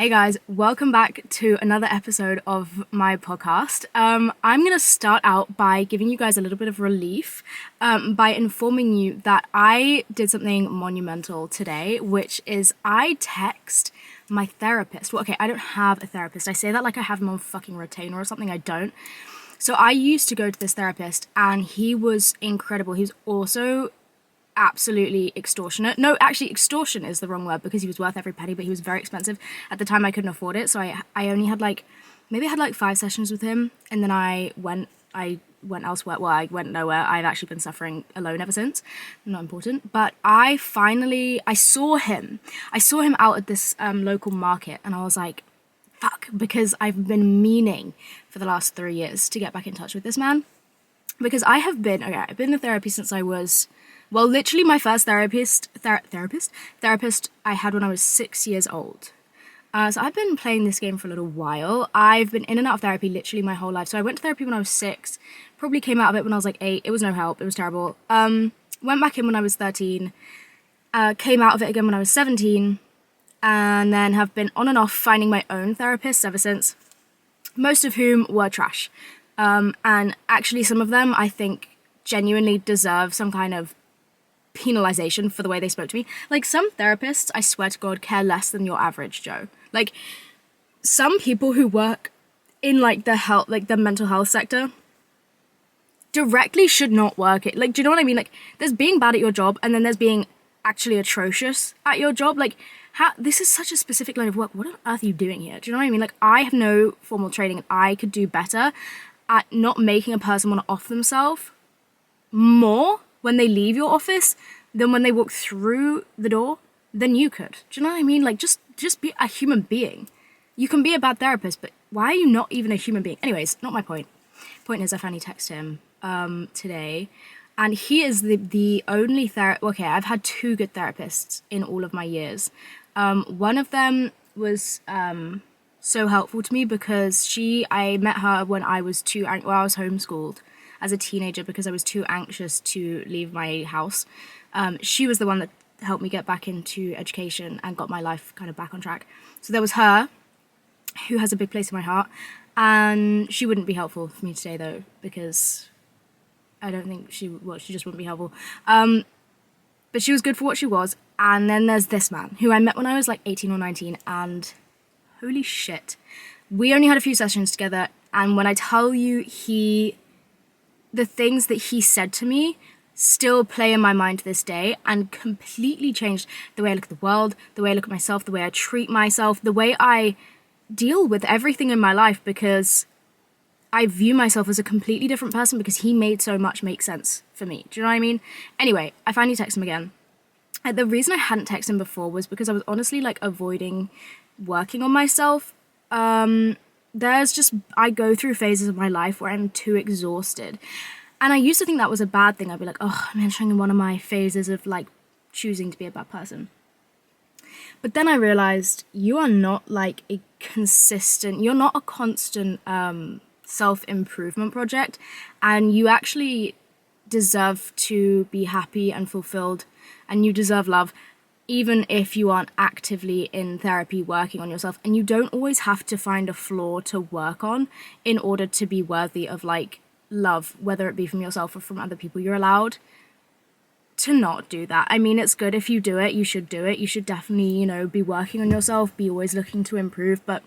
Hey guys, welcome back to another episode of my podcast. I'm going to start out by giving you guys a little bit of relief by informing you that I did something monumental today, which is I text my therapist. Well, okay, I don't have a therapist. I say that like I have him on fucking retainer or something. I don't. So I used to go to this therapist and he was incredible. He was also absolutely extortionate. No, actually, extortion is the wrong word because he was worth every penny, but he was very expensive. At the time, I couldn't afford it, so I only had maybe I had like 5 sessions with him, and then I went elsewhere. Well, I went nowhere. I've actually been suffering alone ever since. Not important. But I saw him. I saw him out at this local market, and I was like, fuck, because I've been meaning for the last 3 years to get back in touch with this man. Because I've been in therapy since I was, well, literally my first therapist I had when I was 6 years old. So I've been playing this game for a little while. I've been in and out of therapy literally my whole life. So I went to therapy when I was 6, probably came out of it when I was like 8. It was no help. It was terrible. Went back in when I was 13, came out of it again when I was 17, and then have been on and off finding my own therapists ever since, most of whom were trash. And actually some of them I think genuinely deserve some kind of penalization for the way they spoke to me. Like, some therapists, I swear to God, care less than your average Joe. Like, some people who work in like the mental health sector directly should not work it. Like, do you know what I mean? Like, there's being bad at your job and then there's being actually atrocious at your job. Like, this is such a specific line of work. What on earth are you doing here? Do you know what I mean? Like, I have no formal training and I could do better at not making a person want to off themselves more when they leave your office than when they walk through the door than you could. Do you know what I mean? Like, just be a human being. You can be a bad therapist, but why are you not even a human being? Anyways, not my point. Point is, I finally texted him today, and he is the only okay, I've had 2 good therapists in all of my years. One of them was so helpful to me because I met her when I was I was homeschooled as a teenager because I was too anxious to leave my house. She was the one that helped me get back into education and got my life kind of back on track. So there was her, who has a big place in my heart, and she wouldn't be helpful for me today though, because I don't think she just wouldn't be helpful. But she was good for what she was. And then there's this man who I met when I was like 18 or 19, and holy shit, we only had a few sessions together, and when I tell you the things that he said to me still play in my mind to this day and completely changed the way I look at the world, the way I look at myself, the way I treat myself, the way I deal with everything in my life, because I view myself as a completely different person because he made so much make sense for me. Do you know what I mean? Anyway, I finally text him again. The reason I hadn't texted him before was because I was honestly like avoiding working on myself. I go through phases of my life where I'm too exhausted. And I used to think that was a bad thing. I'd be like, oh, I'm entering one of my phases of like choosing to be a bad person. But then I realized you are not like you're not a constant self-improvement project, and you actually deserve to be happy and fulfilled, and you deserve love, even if you aren't actively in therapy working on yourself. And you don't always have to find a flaw to work on in order to be worthy of like love, whether it be from yourself or from other people. You're allowed to not do that. I mean, it's good if you do it. You should do it. You should definitely, be working on yourself, be always looking to improve, but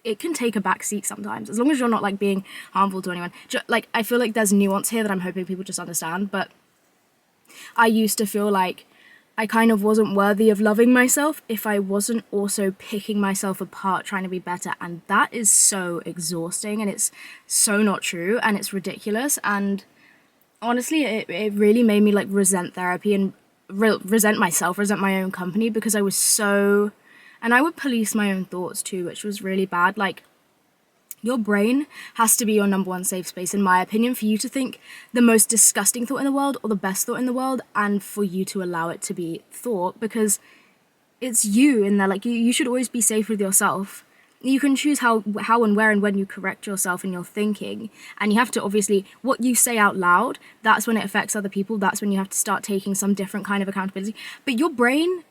it can take a back seat sometimes, as long as you're not like being harmful to anyone. Like, I feel like there's nuance here that I'm hoping people just understand, but I used to feel like I kind of wasn't worthy of loving myself if I wasn't also picking myself apart, trying to be better. And that is so exhausting, and it's so not true, and it's ridiculous. And honestly, it really made me like resent therapy and resent myself, resent my own company, because I was so... And I would police my own thoughts too, which was really bad. Like, your brain has to be your number one safe space, in my opinion, for you to think the most disgusting thought in the world or the best thought in the world, and for you to allow it to be thought, because it's you in there. Like, you should always be safe with yourself. You can choose how and where and when you correct yourself in your thinking, and you have to, obviously, what you say out loud, that's when it affects other people. That's when you have to start taking some different kind of accountability. But your brain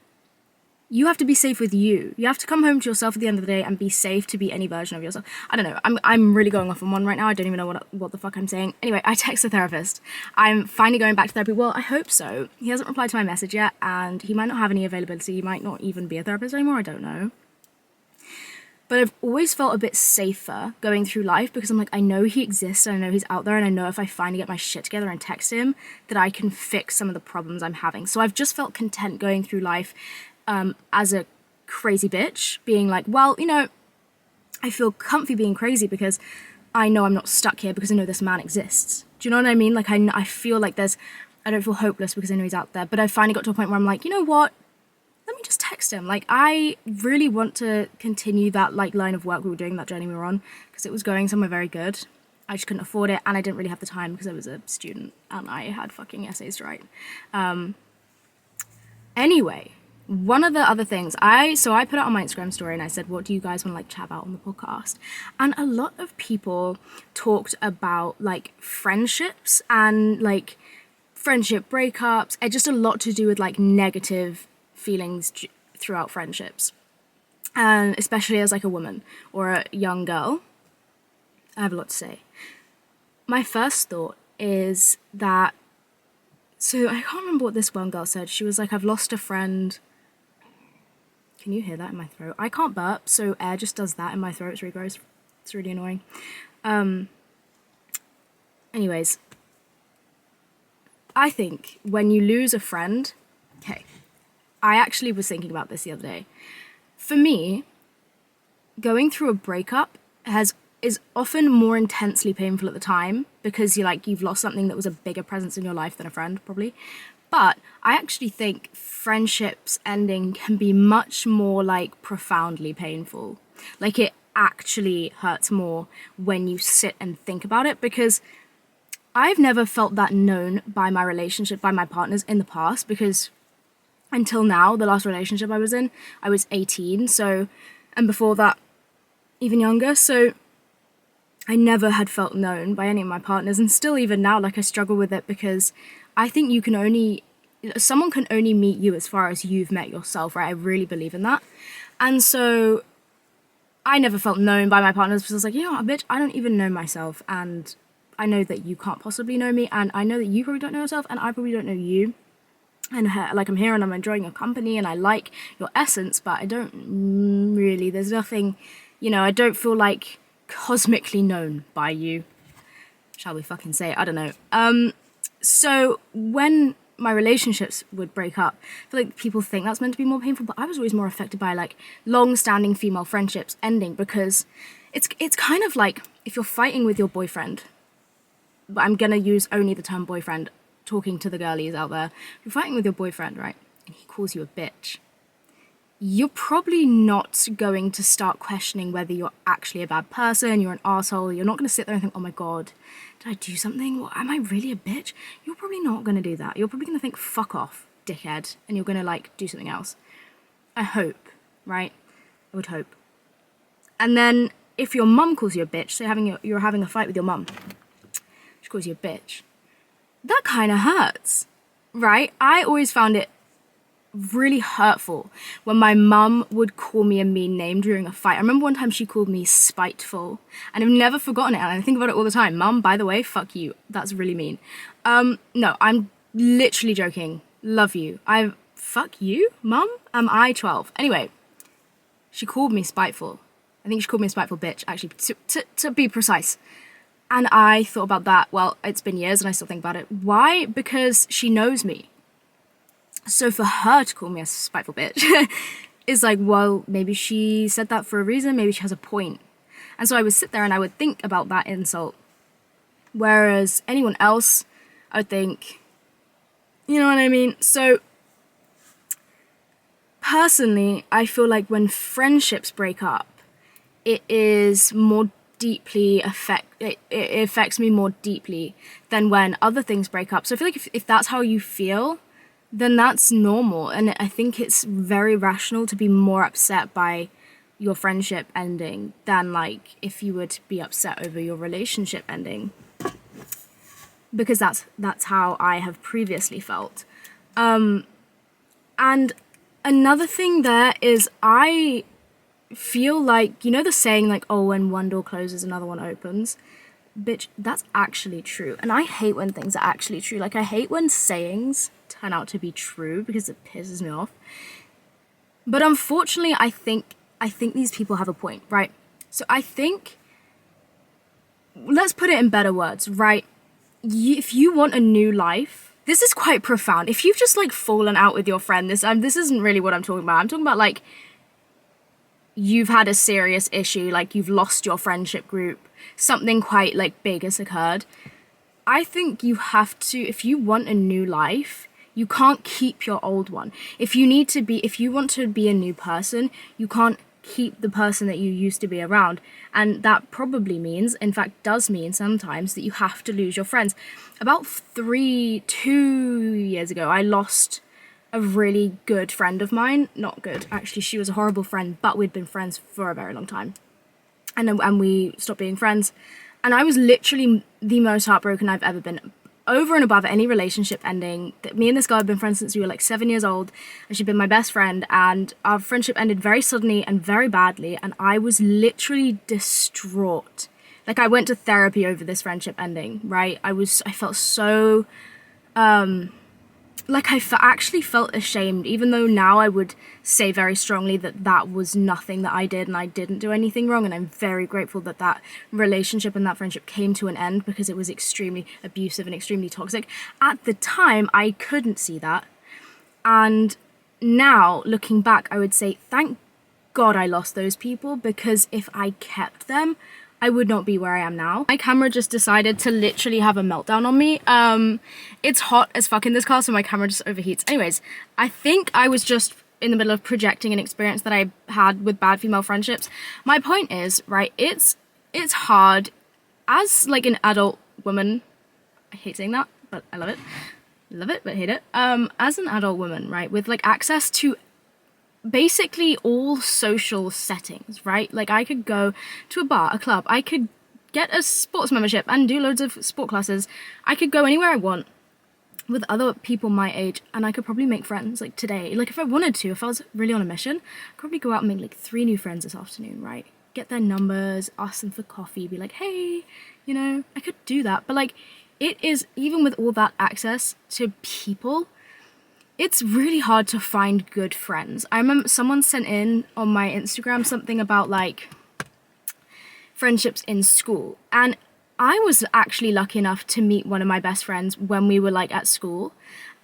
you have to be safe with you. You have to come home to yourself at the end of the day and be safe to be any version of yourself. I don't know. I'm really going off on one right now. I don't even know what the fuck I'm saying. Anyway, I text the therapist. I'm finally going back to therapy. Well, I hope so. He hasn't replied to my message yet, and he might not have any availability. He might not even be a therapist anymore. I don't know. But I've always felt a bit safer going through life because I'm like, I know he exists and I know he's out there, and I know if I finally get my shit together and text him that I can fix some of the problems I'm having. So I've just felt content going through life as a crazy bitch, being like, well, you know, I feel comfy being crazy because I know I'm not stuck here because I know this man exists. Do you know what I mean? Like, I feel like I don't feel hopeless because I know he's out there. But I finally got to a point where I'm like, you know what? Let me just text him. Like, I really want to continue that, like, line of work we were doing, that journey we were on, because it was going somewhere very good. I just couldn't afford it, and I didn't really have the time because I was a student and I had fucking essays to write. Anyway, one of the other things, I put out on my Instagram story and I said, what do you guys want to like chat about on the podcast? And a lot of people talked about like friendships and like friendship breakups, and just a lot to do with like negative feelings throughout friendships. And especially as like a woman or a young girl, I have a lot to say. My first thought is that, so I can't remember what this one girl said. She was like, I've lost a friend. Can you hear that in my throat? I can't burp, so air just does that in my throat. It's really gross. It's really annoying. Anyways, I think when you lose a friend, okay, I actually was thinking about this the other day. For me, going through a breakup is often more intensely painful at the time because you've lost something that was a bigger presence in your life than a friend, probably. But I actually think friendships ending can be much more like profoundly painful. Like, it actually hurts more when you sit and think about it, because I've never felt that known by my relationship, by my partners in the past, because until now, the last relationship I was in, I was 18, so, and before that, even younger, so I never had felt known by any of my partners, and still even now, like, I struggle with it because I think someone can only meet you as far as you've met yourself, right? I really believe in that. And so I never felt known by my partners because I was like, you know what, bitch, I don't even know myself, and I know that you can't possibly know me, and I know that you probably don't know yourself, and I probably don't know you. And like, I'm here and I'm enjoying your company and I like your essence, but I don't really, there's nothing, I don't feel like cosmically known by you. Shall we fucking say it? I don't know. So when my relationships would break up, I feel like people think that's meant to be more painful, but I was always more affected by like long-standing female friendships ending, because it's kind of like if you're fighting with your boyfriend, but I'm gonna use only the term boyfriend, talking to the girlies out there. You're fighting with your boyfriend, right? And he calls you a bitch. You're probably not going to start questioning whether you're actually a bad person, you're an asshole. You're not going to sit there and think, oh my God, did I do something? What, am I really a bitch? You're probably not going to do that. You're probably going to think, fuck off, dickhead. And you're going to like do something else. I hope, right? I would hope. And then if your mum calls you a bitch, say you're having a fight with your mum, she calls you a bitch, that kind of hurts, right? I always found it really hurtful when my mum would call me a mean name during a fight. I remember one time she called me spiteful, and I've never forgotten it, and I think about it all the time. Mum, by the way, fuck you. That's really mean. No, I'm literally joking. Love you. Fuck you, Mum? Am I 12? Anyway, she called me spiteful. I think she called me a spiteful bitch, actually, to be precise. And I thought about that. Well, it's been years and I still think about it. Why? Because she knows me. So for her to call me a spiteful bitch is like, well, maybe she said that for a reason. Maybe she has a point. And so I would sit there and I would think about that insult. Whereas anyone else, I would think, you know what I mean? So personally, I feel like when friendships break up, it is more deeply it affects me more deeply than when other things break up. So I feel like if that's how you feel, then that's normal. And I think it's very rational to be more upset by your friendship ending than like if you were to be upset over your relationship ending. Because that's how I have previously felt. And another thing there is I feel like, you know the saying like, oh, when one door closes, another one opens? Bitch, that's actually true. And I hate when things are actually true. Like, I hate when sayings turn out to be true because it pisses me off. But unfortunately, I think these people have a point, right? So I think, let's put it in better words, right? If you want a new life, this is quite profound. If you've just like fallen out with your friend, this isn't really what I'm talking about. I'm talking about like you've had a serious issue, like you've lost your friendship group, something quite like big has occurred. I think you have to, if you want a new life, you can't keep your old one. If you want to be a new person, you can't keep the person that you used to be around. And that probably means, in fact does mean sometimes, that you have to lose your friends. About 2 years ago, I lost a really good friend of mine. Not good, actually, she was a horrible friend, but we'd been friends for a very long time. And we stopped being friends. And I was literally the most heartbroken I've ever been. Over and above any relationship ending, that me and this girl had been friends since we were like 7 years old, and she'd been my best friend, and our friendship ended very suddenly and very badly, and I was literally distraught. Like, I went to therapy over this friendship ending, right? I felt so, actually felt ashamed, even though now I would say very strongly that was nothing that I did and I didn't do anything wrong, and I'm very grateful that relationship and that friendship came to an end because it was extremely abusive and extremely toxic. At the time, I couldn't see that, and now, looking back, I would say thank God I lost those people, because if I kept them, I would not be where I am now. My camera just decided to literally have a meltdown on me. It's hot as fuck in this car, so my camera just overheats. Anyways, I think I was just in the middle of projecting an experience that I had with bad female friendships. My point is, right, it's hard as like an adult woman. I hate saying that, but I love it. Love it, but hate it. As an adult woman, right, with like access to basically all social settings, right? Like, I could go to a bar, a club, I could get a sports membership and do loads of sport classes. I could go anywhere I want with other people my age, and I could probably make friends, like today. Like, if I wanted to, if I was really on a mission, I'd probably go out and make like 3 new friends this afternoon, right? Get their numbers, ask them for coffee, be like, hey, you know, I could do that. But like, it is, even with all that access to people, it's really hard to find good friends. I remember someone sent in on my Instagram something about like friendships in school, and I was actually lucky enough to meet one of my best friends when we were like at school,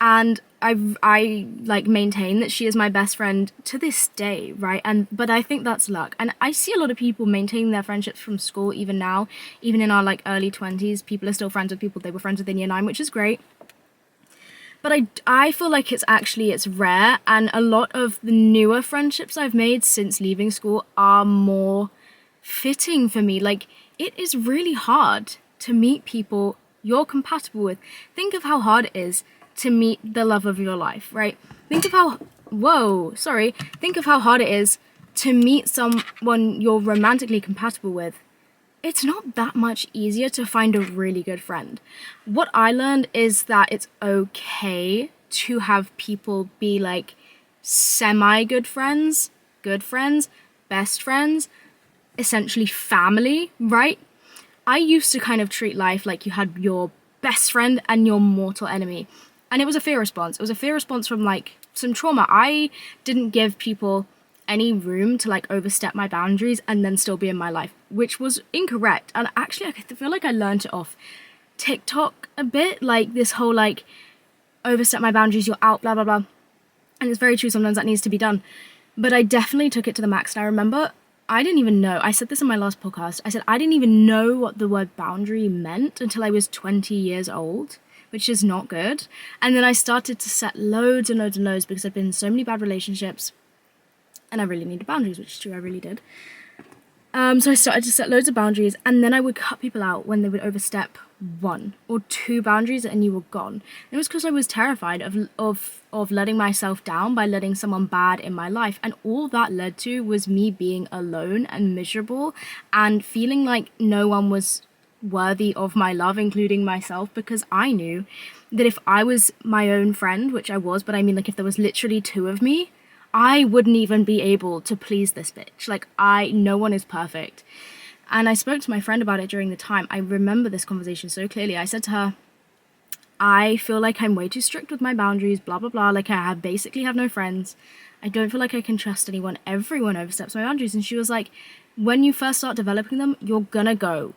and I like maintain that she is my best friend to this day, right? But I think that's luck, and I see a lot of people maintaining their friendships from school even now, even in our like early 20s. People are still friends with people they were friends with in year 9, which is great. But I feel like it's rare, and a lot of the newer friendships I've made since leaving school are more fitting for me. Like, it is really hard to meet people you're compatible with. Think of how hard it is to meet the love of your life, right? Think of how hard it is to meet someone you're romantically compatible with. It's not that much easier to find a really good friend. What I learned is that it's okay to have people be like semi-good friends, best friends, essentially family, right? I used to kind of treat life like you had your best friend and your mortal enemy. And it was a fear response. It was a fear response from like some trauma. I didn't give people any room to like overstep my boundaries and then still be in my life, which was incorrect. And actually, I feel like I learned it off TikTok a bit, like this whole like overstep my boundaries, you're out, blah blah blah. And it's very true, sometimes that needs to be done, but I definitely took it to the max. And I remember, I didn't even know, I said this in my last podcast, I said I didn't even know what the word boundary meant until I was 20 years old, which is not good. And then I started to set loads and loads and loads because I'd been in so many bad relationships and I really needed boundaries, which is true, I really did. So I started to set loads of boundaries, and then I would cut people out when they would overstep 1 or 2 boundaries and you were gone. And it was because I was terrified of letting myself down by letting someone bad in my life. And all that led to was me being alone and miserable and feeling like no one was worthy of my love, including myself, because I knew that if I was my own friend, which I was, but I mean like if there was literally 2 of me, I wouldn't even be able to please this bitch. Like, no one is perfect. And I spoke to my friend about it during the time. I remember this conversation so clearly. I said to her, I feel like I'm way too strict with my boundaries, blah, blah, blah. Like, I basically have no friends. I don't feel like I can trust anyone. Everyone oversteps my boundaries. And she was like, when you first start developing them, you're gonna go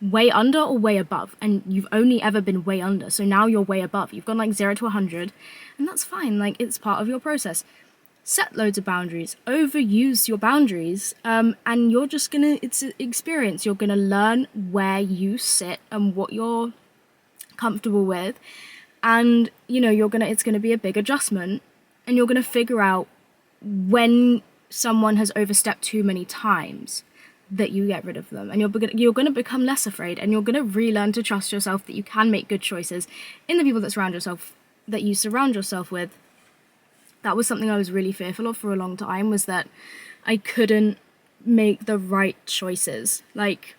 way under or way above. And you've only ever been way under. So now you're way above. You've gone like 0 to 100. And that's fine. Like, it's part of your process. Set loads of boundaries, overuse your boundaries, and you're just gonna, it's an experience. You're gonna learn where you sit and what you're comfortable with, and it's gonna be a big adjustment, and you're gonna figure out when someone has overstepped too many times that you get rid of them, and you're gonna become less afraid, and you're gonna relearn to trust yourself, that you can make good choices in the people that you surround yourself with. That was something I was really fearful of for a long time, was that I couldn't make the right choices. Like,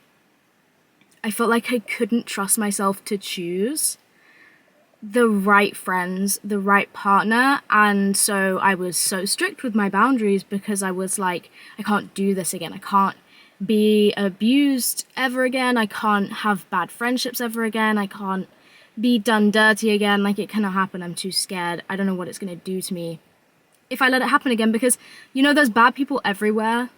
I felt like I couldn't trust myself to choose the right friends, the right partner, and so I was so strict with my boundaries, because I was like, I can't do this again. I can't be abused ever again. I can't have bad friendships ever again. I can't be done dirty again. Like, it cannot happen. I'm too scared. I don't know what it's going to do to me if I let it happen again, because, there's bad people everywhere.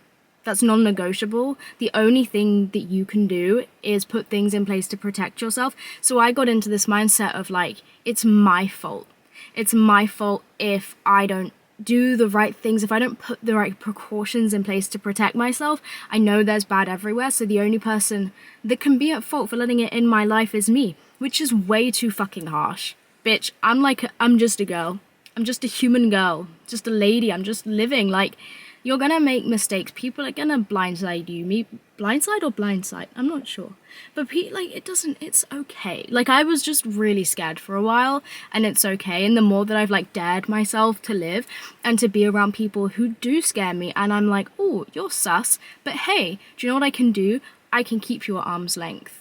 That's non-negotiable. The only thing that you can do is put things in place to protect yourself. So I got into this mindset of like, it's my fault. It's my fault if I don't do the right things, if I don't put the right precautions in place to protect myself. I know there's bad everywhere, so the only person that can be at fault for letting it in my life is me, which is way too fucking harsh. Bitch, I'm just a girl. I'm just a human girl, just a lady. I'm just living. Like, you're gonna make mistakes. People are gonna blindside you. Me, blindside or blindside? I'm not sure. But it's okay. Like, I was just really scared for a while, and it's okay. And the more that I've like dared myself to live and to be around people who do scare me, and I'm like, oh, you're sus, but hey, do you know what I can do? I can keep you at arm's length.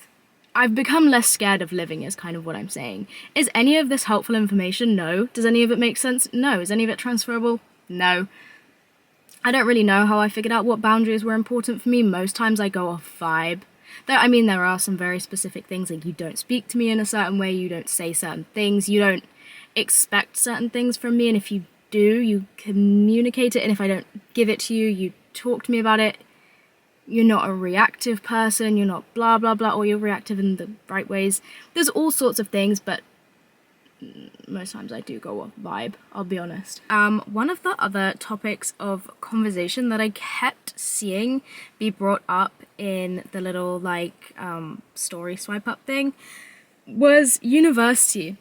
I've become less scared of living, is kind of what I'm saying. Is any of this helpful information? No. Does any of it make sense? No. Is any of it transferable? No. I don't really know how I figured out what boundaries were important for me. Most times I go off vibe. There are some very specific things, like you don't speak to me in a certain way, you don't say certain things, you don't expect certain things from me, and if you do, you communicate it, and if I don't give it to you, you talk to me about it. You're not a reactive person, you're not blah blah blah, or you're reactive in the right ways. There's all sorts of things, but most times I do go off vibe, I'll be honest. One of the other topics of conversation that I kept seeing be brought up in the little story swipe up thing was university.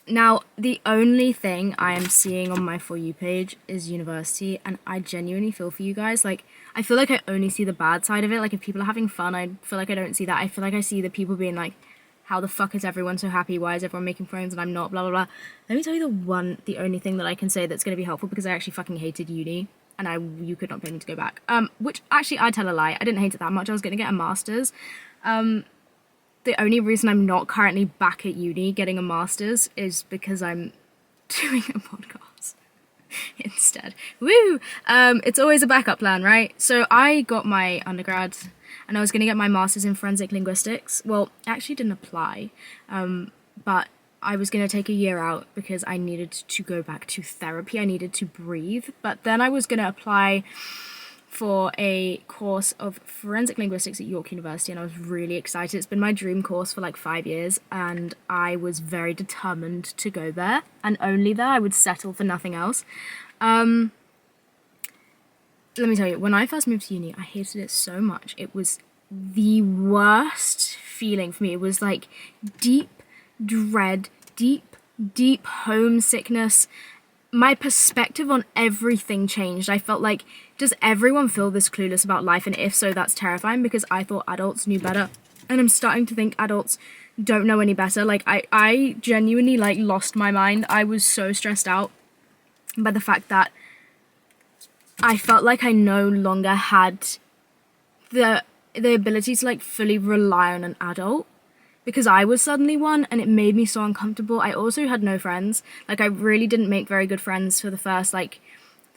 Now, the only thing I am seeing on my For You page is university, and I genuinely feel for you guys. Like, I feel like I only see the bad side of it. Like, if people are having fun, I feel like I don't see that. I feel like I see the people being like, how the fuck is everyone so happy? Why is everyone making friends and I'm not? Blah, blah, blah. Let me tell you the only thing that I can say that's going to be helpful, because I actually fucking hated uni, and you could not pay me to go back. Which, actually, I tell a lie. I didn't hate it that much. I was going to get a master's. The only reason I'm not currently back at uni getting a master's is because I'm doing a podcast instead. Woo! It's always a backup plan, right? So I got my undergrad, and I was going to get my master's in forensic linguistics. Well, I actually didn't apply, but I was going to take a year out because I needed to go back to therapy. I needed to breathe. But then I was going to apply for a course of forensic linguistics at York University, and I was really excited. It's been my dream course for 5 years, and I was very determined to go there, and only there. I would settle for nothing else. Let me tell you, when I first moved to uni, I hated it so much. It was the worst feeling for me. It was like deep dread, deep homesickness. My perspective on everything changed. I felt like, does everyone feel this clueless about life? And if so, that's terrifying, because I thought adults knew better. And I'm starting to think adults don't know any better. I genuinely lost my mind. I was so stressed out by the fact that I felt like I no longer had the ability to fully rely on an adult, because I was suddenly one, and it made me so uncomfortable. I also had no friends. I really didn't make very good friends for the first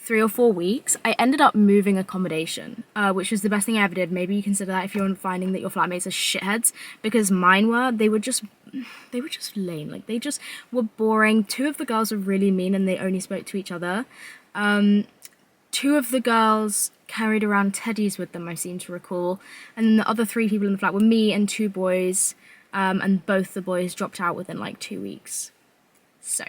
3 or 4 weeks, I ended up moving accommodation, which was the best thing I ever did. Maybe you consider that if you're finding that your flatmates are shitheads, because mine were. They were just lame. Like, they just were boring. Two of the girls were really mean and they only spoke to each other. Two of the girls carried around teddies with them, I seem to recall. And then the other 3 people in the flat were me and 2 boys, and both the boys dropped out within like 2 weeks. So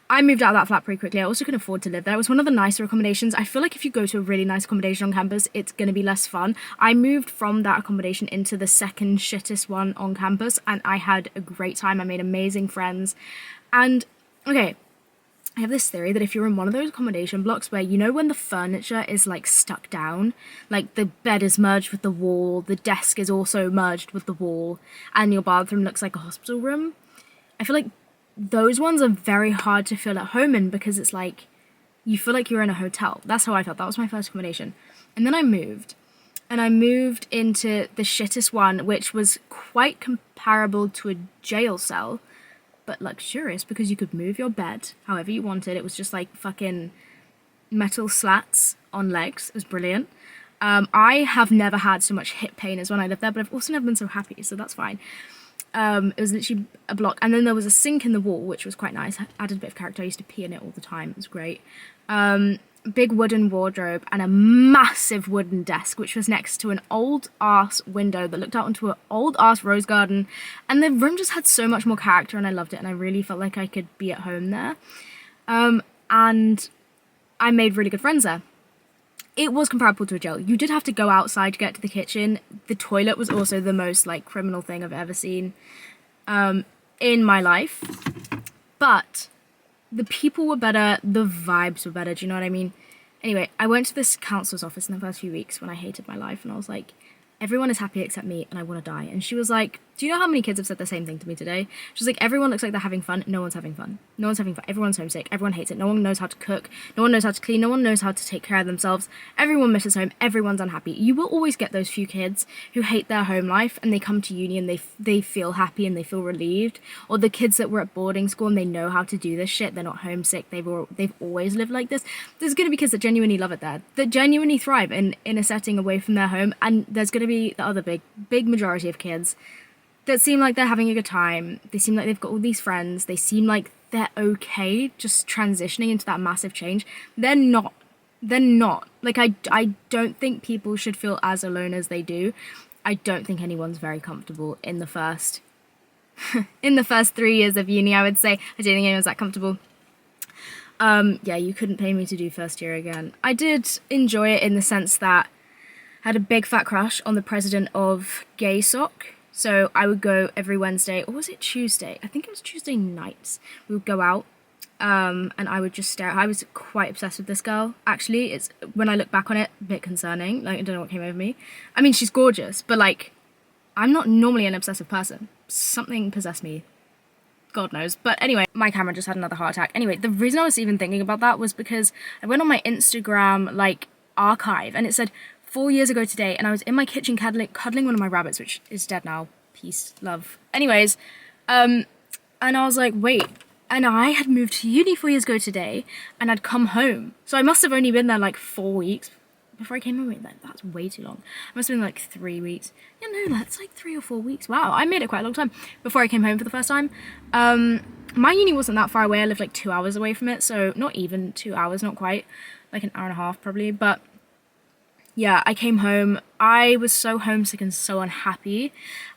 I moved out of that flat pretty quickly. I also couldn't afford to live there. It was one of the nicer accommodations. I feel like if you go to a really nice accommodation on campus, it's going to be less fun. I moved from that accommodation into the second shittest one on campus, and I had a great time. I made amazing friends. And, okay, I have this theory that if you're in one of those accommodation blocks where, you know, when the furniture is like stuck down, like the bed is merged with the wall, the desk is also merged with the wall, and your bathroom looks like a hospital room, I feel like those ones are very hard to feel at home in, because it's like you feel like you're in a hotel. That's how I felt. That was my first accommodation. And then I moved into the shittest one, which was quite comparable to a jail cell, but luxurious, because you could move your bed however you wanted. It was just like fucking metal slats on legs. It was brilliant. I have never had so much hip pain as when I lived there, but I've also never been so happy, so that's fine. It was literally a block, and then there was a sink in the wall, which was quite nice. I added a bit of character. I used to pee in it all the time. It was great. Big wooden wardrobe and a massive wooden desk, which was next to an old ass window that looked out onto an old ass rose garden, and the room just had so much more character, and I loved it, and I really felt like I could be at home there. And I made really good friends there. It was comparable to a jail. You did have to go outside to get to the kitchen. The toilet was also the most like criminal thing I've ever seen in my life. But the people were better, the vibes were better, do you know what I mean? Anyway, I went to this counselor's office in the first few weeks when I hated my life, and I was like, everyone is happy except me, and I want to die. And she was like, do you know how many kids have said the same thing to me today? She was like, everyone looks like they're having fun. No one's having fun. No one's having fun. Everyone's homesick. Everyone hates it. No one knows how to cook. No one knows how to clean. No one knows how to take care of themselves. Everyone misses home. Everyone's unhappy. You will always get those few kids who hate their home life, and they come to uni and they feel happy and they feel relieved. Or the kids that were at boarding school and they know how to do this shit. They're not homesick. They've always lived like this. There's going to be kids that genuinely love it there, that genuinely thrive in a setting away from their home. And there's going to be the other big majority of kids that seem like they're having a good time. They seem like they've got all these friends. They seem like they're okay just transitioning into that massive change. They're not. Like, I don't think people should feel as alone as they do. I don't think anyone's very comfortable in the first 3 years of uni, I would say. I don't think anyone's that comfortable. Yeah, you couldn't pay me to do first year again. I did enjoy it in the sense that I had a big fat crush on the president of Gay Sock. So I would go every Wednesday, or was it Tuesday? I think it was Tuesday nights. We would go out, and I would just stare. I was quite obsessed with this girl. Actually, it's, when I look back on it, a bit concerning. Like, I don't know what came over me. I mean, she's gorgeous, but like, I'm not normally an obsessive person. Something possessed me. God knows. But anyway, my camera just had another heart attack. Anyway, the reason I was even thinking about that was because I went on my Instagram, like, archive, and it said 4 years ago today, and I was in my kitchen cuddling one of my rabbits, which is dead now. Peace, love. Anyways, and I was like, wait, and I had moved to uni 4 years ago today, and I'd come home. So I must have only been there like 4 weeks before I came home. Like, that's way too long. I must have been like 3 weeks. Yeah, no, that's like 3 or 4 weeks. Wow, I made it quite a long time before I came home for the first time. My uni wasn't that far away. I lived like 2 hours away from it, so not even 2 hours, not quite. Like an hour and a half probably, but yeah, I came home. I was so homesick and so unhappy.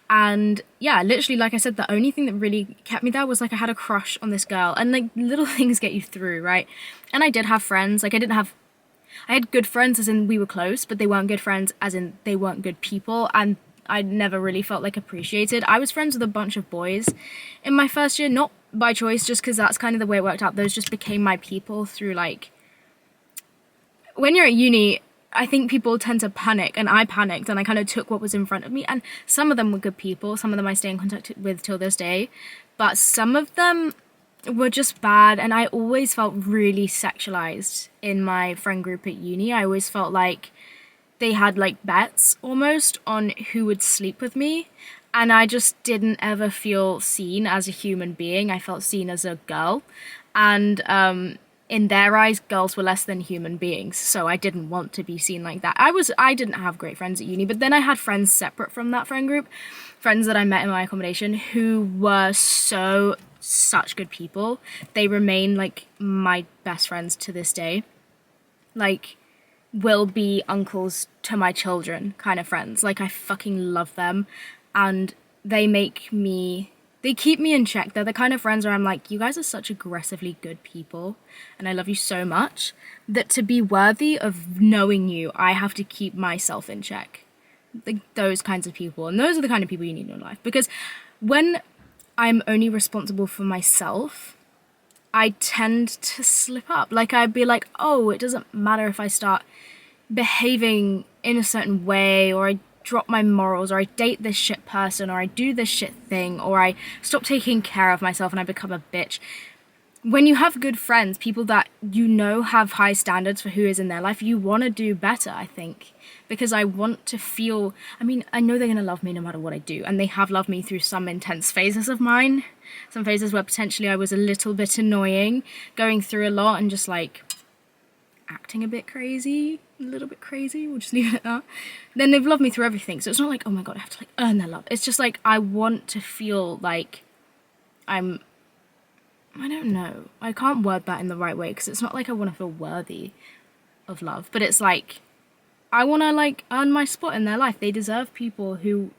And yeah, literally, like I said, the only thing that really kept me there was like I had a crush on this girl, and like little things get you through, right? And I did have friends. Like, I had good friends as in we were close, but they weren't good friends as in they weren't good people, and I never really felt like appreciated. I was friends with a bunch of boys in my first year, not by choice, just because that's kind of the way it worked out. Those just became my people through, like, when you're at uni, I think people tend to panic, and I panicked, and I kind of took what was in front of me, and some of them were good people, some of them I stay in contact with till this day, but some of them were just bad, and I always felt really sexualized in my friend group at uni. I always felt like they had like bets almost on who would sleep with me, and I just didn't ever feel seen as a human being. I felt seen as a girl, and in their eyes, girls were less than human beings, so I didn't want to be seen like that. I didn't have great friends at uni, but then I had friends separate from that friend group, friends that I met in my accommodation who were such good people. They remain, like, my best friends to this day. Like, will be uncles to my children kind of friends. Like, I fucking love them, and they keep me in check. They're the kind of friends where I'm like, you guys are such aggressively good people, and I love you so much, that to be worthy of knowing you, I have to keep myself in check. Like, those kinds of people. And those are the kind of people you need in your life. Because when I'm only responsible for myself, I tend to slip up. Like, I'd be like, oh, it doesn't matter if I start behaving in a certain way, or I drop my morals, or I date this shit person, or I do this shit thing, or I stop taking care of myself and I become a bitch. When you have good friends, people that you know have high standards for who is in their life, you want to do better, I think. Because I want to feel, I mean, I know they're going to love me no matter what I do, and they have loved me through some intense phases of mine. Some phases where potentially I was a little bit annoying, going through a lot and just, like, acting a little bit crazy, we'll just leave it at that. Then they've loved me through everything, so it's not like, oh my god, I have to, like, earn their love. It's just like, I want to feel like I don't know, I can't word that in the right way, because it's not like I want to feel worthy of love, but it's like, I want to, like, earn my spot in their life. They deserve people who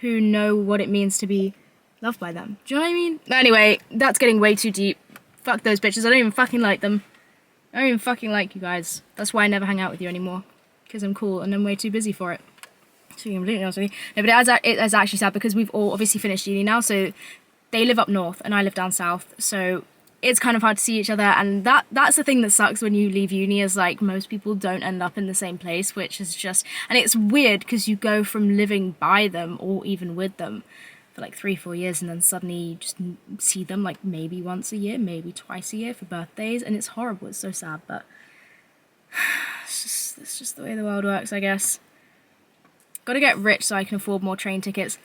know what it means to be loved by them. Do you know what I mean? Anyway, that's getting way too deep. Fuck those bitches. I don't even fucking like them. I don't even fucking like you guys. That's why I never hang out with you anymore. Because I'm cool and I'm way too busy for it. So you can completely honest with you. No, but it's actually sad because we've all obviously finished uni now. So they live up north and I live down south. So it's kind of hard to see each other, and that's the thing that sucks when you leave uni, is like most people don't end up in the same place, which is just, and it's weird because you go from living by them or even with them for like 3-4 years, and then suddenly you just see them like maybe once a year, maybe twice a year for birthdays, and it's horrible. It's so sad, but it's just the way the world works, I guess. Gotta get rich so I can afford more train tickets.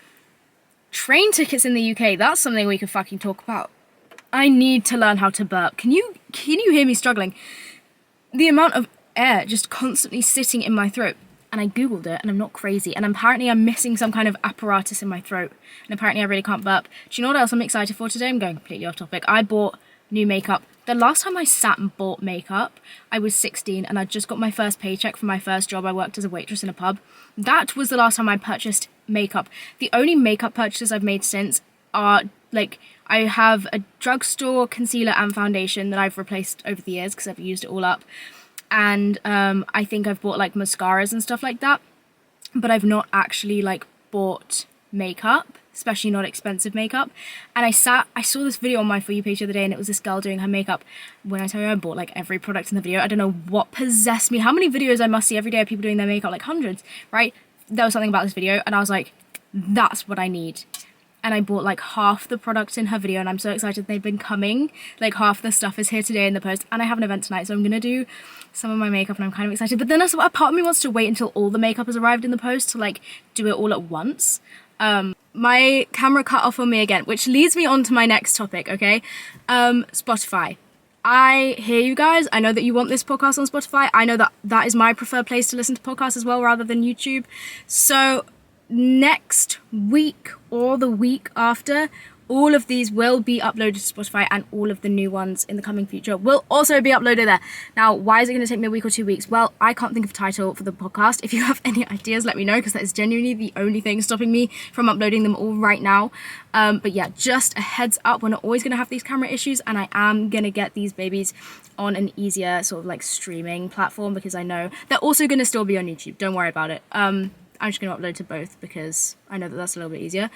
Train tickets in the UK, that's something we could fucking talk about. I need to learn how to burp. Can you hear me struggling? The amount of air just constantly sitting in my throat. And I googled it, and I'm not crazy. And apparently I'm missing some kind of apparatus in my throat. And apparently I really can't burp. Do you know what else I'm excited for today? I'm going completely off topic. I bought new makeup. The last time I sat and bought makeup, I was 16, and I just got my first paycheck for my first job. I worked as a waitress in a pub. That was the last time I purchased makeup. The only makeup purchases I've made since are, like, I have a drugstore concealer and foundation that I've replaced over the years because I've used it all up. And I think I've bought, like, mascaras and stuff like that. But I've not actually, like, bought makeup, especially not expensive makeup. And I saw this video on my For You page the other day, and it was this girl doing her makeup. When I tell you I bought, like, every product in the video, I don't know what possessed me. How many videos I must see every day of people doing their makeup? Like, hundreds, right? There was something about this video, and I was like, that's what I need. And I bought like half the products in her video, and I'm so excited they've been coming. Like, half the stuff is here today in the post, and I have an event tonight, so I'm gonna do some of my makeup, and I'm kind of excited. But then a part of me wants to wait until all the makeup has arrived in the post to, like, do it all at once. My camera cut off on me again, which leads me on to my next topic, okay? Spotify. I hear you guys. I know that you want this podcast on Spotify. I know that that is my preferred place to listen to podcasts as well, rather than YouTube. So next week or the week after, all of these will be uploaded to Spotify, and all of the new ones in the coming future will also be uploaded there. Now, why is it going to take me a week or 2 weeks? Well, I can't think of a title for the podcast. If you have any ideas, let me know, because that is genuinely the only thing stopping me from uploading them all right now. But yeah, just a heads up, we're not always going to have these camera issues, and I am going to get these babies on an easier sort of like streaming platform, because I know they're also going to still be on YouTube. Don't worry about it. I'm just going to upload to both because I know that that's a little bit easier.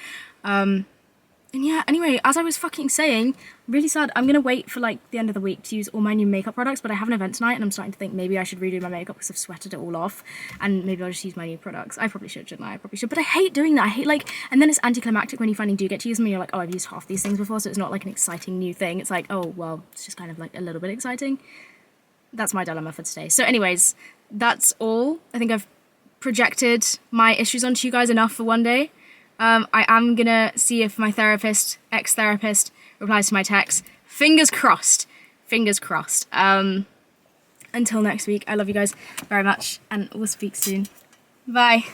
And yeah, anyway, as I was fucking saying, really sad. I'm going to wait for, like, the end of the week to use all my new makeup products, but I have an event tonight, and I'm starting to think maybe I should redo my makeup because I've sweated it all off, and maybe I'll just use my new products. I probably should, shouldn't I? I probably should, but I hate doing that. I hate, like, and then it's anticlimactic when you finally do get to use them, and you're like, oh, I've used half these things before, so it's not, like, an exciting new thing. It's like, oh, well, it's just kind of, like, a little bit exciting. That's my dilemma for today. So anyways, that's all. I think I've projected my issues onto you guys enough for one day. I am gonna see if my ex-therapist, replies to my text. Fingers crossed. fingers crossed. Until next week, I love you guys very much, and we'll speak soon. Bye.